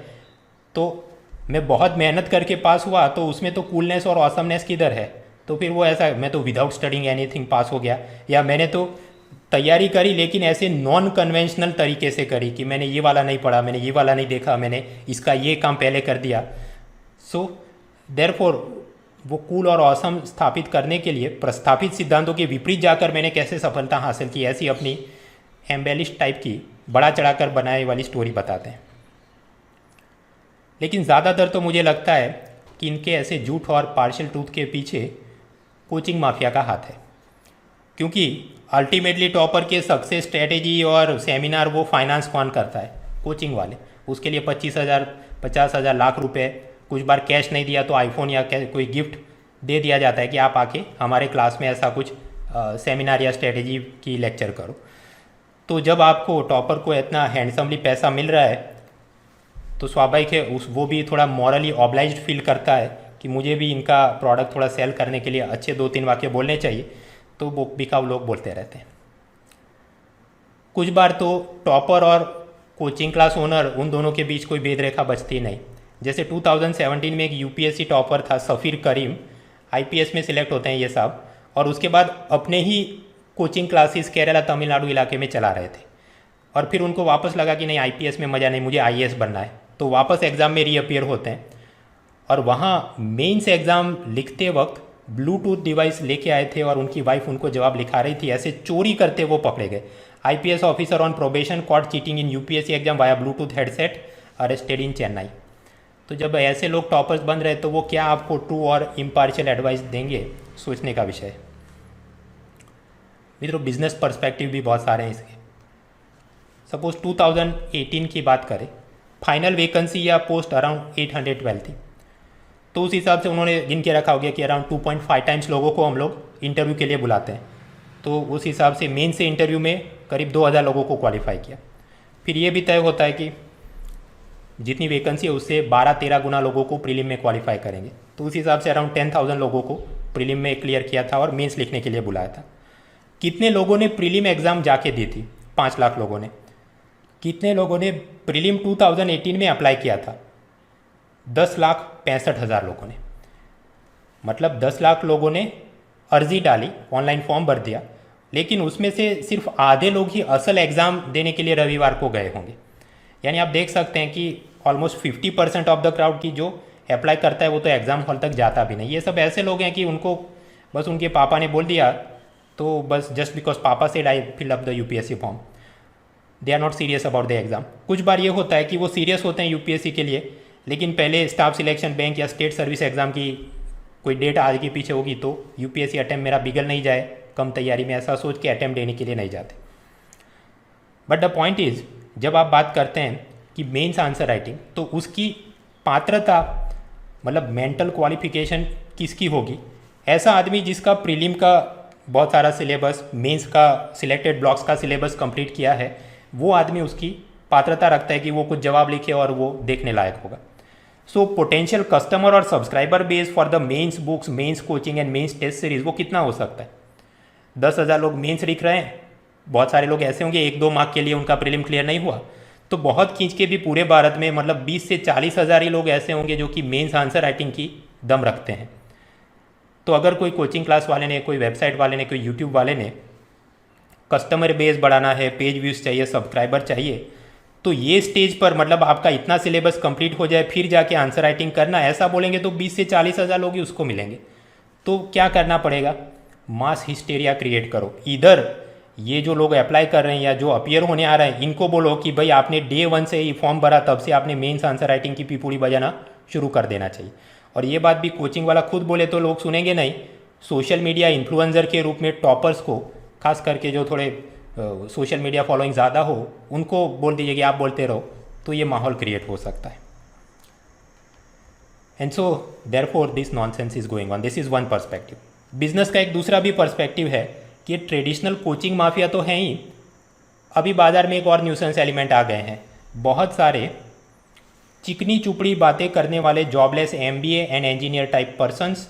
तो मैं बहुत मेहनत करके पास हुआ तो उसमें तो कूलनेस और ऑसमनेस किधर है? तो फिर वो ऐसा, मैं तो विदाउट स्टडिंग एनीथिंग पास हो गया, या मैंने तो तैयारी करी लेकिन ऐसे नॉन कन्वेंशनल तरीके से करी कि मैंने ये वाला नहीं पढ़ा, मैंने ये वाला नहीं देखा, मैंने इसका ये काम पहले कर दिया। सो देयरफॉर वो कूल और ऑसम स्थापित करने के लिए प्रस्थापित सिद्धांतों के विपरीत जाकर मैंने कैसे सफलता हासिल की, ऐसी अपनी एम्बेलिश टाइप की बड़ा चढ़ाकर बनाए वाली स्टोरी बताते हैं। लेकिन ज़्यादातर तो मुझे लगता है कि इनके ऐसे झूठ और पार्शियल ट्रूथ के पीछे कोचिंग माफिया का हाथ है, क्योंकि अल्टीमेटली टॉपर के सक्सेस स्ट्रेटेजी और सेमिनार वो फाइनेंस कौन करता है? कोचिंग वाले। उसके लिए 25,000 50,000 लाख रुपए, कुछ बार कैश नहीं दिया तो आईफोन या कोई गिफ्ट दे दिया जाता है कि आप आके हमारे क्लास में ऐसा कुछ सेमिनार या स्ट्रेटेजी की लेक्चर करो। तो जब आपको टॉपर को इतना हैंडसमली पैसा मिल रहा है तो स्वाभाविक है वो भी थोड़ा मॉरली ऑब्लाइज्ड फील करता है कि मुझे भी इनका प्रोडक्ट थोड़ा सेल करने के लिए अच्छे 2-3 वाक्य बोलने चाहिए। तो वो बिकाऊ लोग बोलते रहते हैं। कुछ बार तो टॉपर और कोचिंग क्लास ओनर उन दोनों के बीच कोई भेद रेखा बचती नहीं। जैसे 2017 में एक यूपीएससी टॉपर था सफ़ीर करीम, आईपीएस में सिलेक्ट होते हैं ये साहब, और उसके बाद अपने ही कोचिंग क्लासेस केरला तमिलनाडु इलाके में चला रहे थे और फिर उनको वापस लगा कि नहीं आईपीएस में मज़ा नहीं, मुझे आईएएस बनना है। तो वापस एग्ज़ाम में रीअपियर होते हैं और वहाँ मेंस एग्ज़ाम लिखते वक्त ब्लूटूथ डिवाइस लेके आए थे और उनकी वाइफ उनको जवाब लिखा रही थी। ऐसे चोरी करते वो पकड़े गए। IPS officer on probation caught cheating in UPSC exam via Bluetooth headset, arrested in Chennai. तो जब ऐसे लोग टॉपर्स बन रहे तो वो क्या आपको ट्रू और इम्पार्शियल एडवाइस देंगे, सोचने का विषय है। मित्रों, बिजनेस पर्सपेक्टिव भी बहुत सारे हैं इसके। सपोज 2018 की बात करें, फाइनल वैकेंसी या पोस्ट अराउंड 812 थी। तो उस हिसाब से उन्होंने गिन के रखा हो गया कि अराउंड 2.5 टाइम्स लोगों को हम लोग इंटरव्यू के लिए बुलाते हैं। तो उस हिसाब से मेन से इंटरव्यू में करीब 2000 लोगों को क्वालिफाई किया। फिर ये भी तय होता है कि जितनी वैकेंसी है उससे 12-13 गुना लोगों को प्रीलिम में क्वालिफाई करेंगे। तो उस हिसाब से अराउंड 10,000 लोगों को प्रीलिम में क्लियर किया था और मेंस लिखने के लिए बुलाया था। कितने लोगों ने प्रीलिम एग्ज़ाम जाके दी थी? 5 लाख लोगों ने। कितने लोगों ने प्रीलिम 2018 में अप्लाई किया था? 10,65,000 लोगों ने। मतलब 10 लाख लोगों ने अर्जी डाली, ऑनलाइन फॉर्म भर दिया, लेकिन उसमें से सिर्फ आधे लोग ही असल एग्ज़ाम देने के लिए रविवार को गए होंगे। यानी आप देख सकते हैं कि ऑलमोस्ट 50% ऑफ द क्राउड की जो अप्लाई करता है वो तो एग्ज़ाम हॉल तक जाता भी नहीं। ये सब ऐसे लोग हैं कि उनको बस उनके पापा ने बोल दिया तो बस just because papa said I fill up the UPSC form, they are not serious about the exam. कुछ बार ये होता है कि वो सीरियस होते हैं यूपीएससी के लिए, लेकिन पहले स्टाफ सिलेक्शन बैंक या स्टेट सर्विस एग्ज़ाम की कोई डेट आज के पीछे होगी तो यूपीएससी अटैम्प्ट मेरा बिगड़ नहीं जाए कम तैयारी में, ऐसा सोच के अटैम्प्ट देने के लिए नहीं जाते। बट द पॉइंट इज़, जब आप बात करते हैं कि मेंस आंसर राइटिंग, तो उसकी पात्रता मतलब मेंटल क्वालिफिकेशन किसकी होगी? ऐसा आदमी जिसका प्रीलिम का बहुत सारा सिलेबस, मेंस का सिलेक्टेड ब्लॉक्स का सिलेबस कंप्लीट किया है, वो आदमी उसकी पात्रता रखता है कि वो कुछ जवाब लिखे और वो देखने लायक होगा। सो पोटेंशियल कस्टमर और subscriber base for the mains books, mains coaching and mains test series वो कितना हो सकता है? 10,000 लोग मेंस लिख रहे हैं, बहुत सारे लोग ऐसे होंगे 1-2 मार्क के लिए उनका प्रीलिम क्लियर नहीं हुआ, तो बहुत खींच के भी पूरे भारत में मतलब 20 से 40,000 ही लोग ऐसे होंगे जो कि मेंस आंसर राइटिंग की दम रखते हैं। तो अगर कोई कोचिंग क्लास वाले ने, कोई वेबसाइट वाले ने, कोई यूट्यूब वाले ने कस्टमर बेस बढ़ाना है, पेज व्यूज़ चाहिए, सब्सक्राइबर चाहिए, तो ये स्टेज पर मतलब आपका इतना सिलेबस कंप्लीट हो जाए फिर जाके आंसर राइटिंग करना, ऐसा बोलेंगे तो 20 से 40,000 लोग ही उसको मिलेंगे। तो क्या करना पड़ेगा? मास हिस्टेरिया क्रिएट करो। इधर ये जो लोग अप्लाई कर रहे हैं या जो अपीयर होने आ रहे हैं, इनको बोलो कि भाई आपने डे 1 से ही फॉर्म भरा, तब से आपने मेंस आंसर राइटिंग की पिपूड़ी बजाना शुरू कर देना चाहिए। और ये बात भी कोचिंग वाला खुद बोले तो लोग सुनेंगे नहीं। सोशल मीडिया इन्फ्लुएंसर के रूप में टॉपर्स को, खास करके जो थोड़े सोशल मीडिया फॉलोइंग ज़्यादा हो, उनको बोल दीजिए कि आप बोलते रहो, तो ये माहौल क्रिएट हो सकता है। And so therefore this nonsense is going on. This is one perspective. Business का एक दूसरा भी पर्सपेक्टिव है कि ये ट्रेडिशनल कोचिंग माफिया तो हैं ही, अभी बाज़ार में एक और न्यूसेंस एलिमेंट आ गए हैं। बहुत सारे चिकनी चुपड़ी बातें करने वाले jobless MBA and engineer type persons,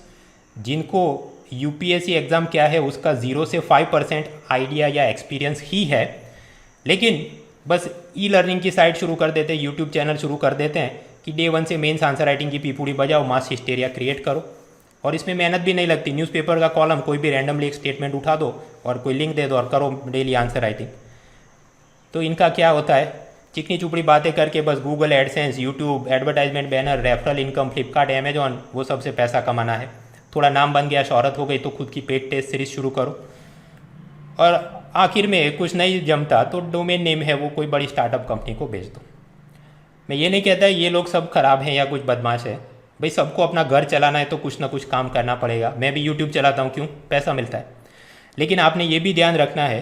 जिनको यूपीएससी एग्ज़ाम क्या है उसका 0 से 5% आइडिया या एक्सपीरियंस ही है, लेकिन बस ई लर्निंग की साइट शुरू कर देते हैं, यूट्यूब चैनल शुरू कर देते हैं कि डे 1 से मेंस आंसर राइटिंग की पीपूड़ी बजाओ, मास हिस्टेरिया क्रिएट करो। और इसमें मेहनत भी नहीं लगती। न्यूज़पेपर का कॉलम कोई भी रैंडमली एक स्टेटमेंट उठा दो और कोई लिंक दे दो और करो डेली आंसर राइटिंग। तो इनका क्या होता है, चिकनी चुपड़ी बातें करके बस Google AdSense, YouTube, advertisement banner, referral income, Flipkart, Amazon, वो सबसे पैसा कमाना है। थोड़ा नाम बन गया, शोहरत हो गई तो खुद की पेड टेस्ट सीरीज शुरू करो, और आखिर में कुछ नहीं जमता तो डोमेन नेम है वो कोई बड़ी स्टार्टअप कंपनी को बेच दो। मैं ये नहीं कहता ये लोग सब खराब हैं या कुछ बदमाश है, भाई सबको अपना घर चलाना है तो कुछ ना कुछ काम करना पड़ेगा। मैं भी यूट्यूब चलाता हूँ, क्यों, पैसा मिलता है। लेकिन आपने ये भी ध्यान रखना है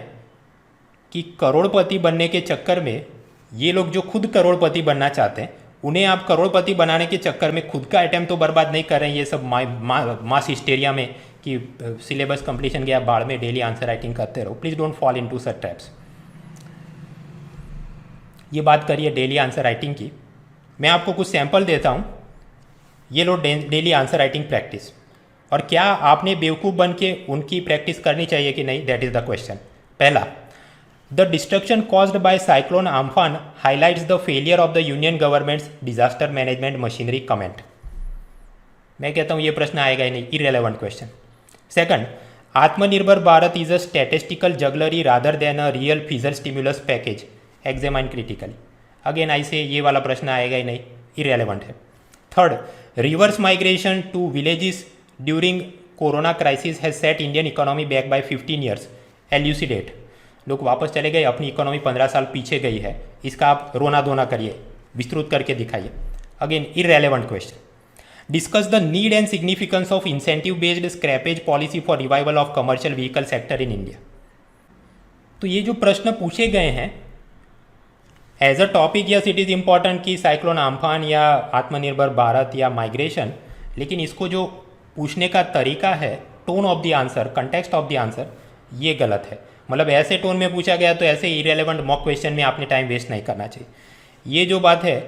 कि करोड़पति बनने के चक्कर में ये लोग जो खुद करोड़पति बनना चाहते हैं, उन्हें आप करोड़पति बनाने के चक्कर में खुद का अटेम्प्ट तो बर्बाद नहीं कर रहे हैं ये सब मास हिस्टेरिया में कि सिलेबस कंप्लीशन गया बाढ़ में, डेली आंसर राइटिंग करते रहो। Please don't fall into such traps. ये बात करिए डेली आंसर राइटिंग की। मैं आपको कुछ सैंपल देता हूँ, ये लो डेली आंसर राइटिंग प्रैक्टिस। और क्या आपने बेवकूफ़ बन के उनकी प्रैक्टिस करनी चाहिए कि नहीं, दैट इज़ द क्वेश्चन। पहला, the destruction caused by cyclone Amphan highlights the failure of the union government's disaster management machinery comment. मैं कहता हूँ ये प्रश्न आएगा ही नहीं, irrelevant question. Second, Atmanirbhar Bharat is a statistical jugglery rather than a real fiscal stimulus package, examine critically. Again ऐसे ये वाला प्रश्न आएगा ही नहीं, इरेलेवेंट है। Third, reverse migration to villages during corona crisis has set Indian economy back by 15 years, elucidate. लोग वापस चले गए, अपनी इकोनॉमी 15 साल पीछे गई है, इसका आप रोना धोना करिए, विस्तृत करके दिखाइए। Again irrelevant question. Discuss the need and significance of incentive based scrappage policy for revival of commercial vehicle sector in India. तो ये जो प्रश्न पूछे गए हैं as a topic, yes it is important कि साइक्लोन आम्फान या आत्मनिर्भर भारत या माइग्रेशन, लेकिन इसको जो पूछने का तरीका है, tone of the answer, context of the answer, ये गलत है। मतलब ऐसे टोन में पूछा गया तो ऐसे इरेलेवेंट मॉक क्वेश्चन में आपने टाइम वेस्ट नहीं करना चाहिए। ये जो बात है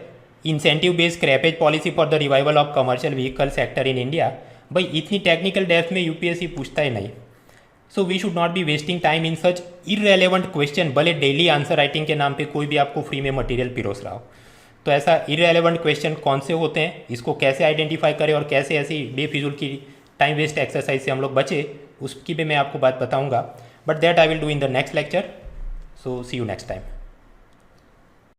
incentive based scrappage policy for the revival of commercial vehicle sector in India, भाई इतनी टेक्निकल डेप्थ में यूपीएससी पूछता ही नहीं। So we should not be wasting time in such irrelevant question, भले डेली आंसर राइटिंग के नाम पे कोई भी आपको फ्री में मटेरियल पिरोस रहा हो। तो ऐसा इररेलेवेंट क्वेश्चन कौन से होते हैं, इसको कैसे आइडेंटिफाई करें और कैसे ऐसी बेफिजूल की टाइम वेस्ट एक्सरसाइज से हम लोग बचे, उसकी भी मैं आपको बात बताऊंगा, but that I will do in the next lecture. So see you next time.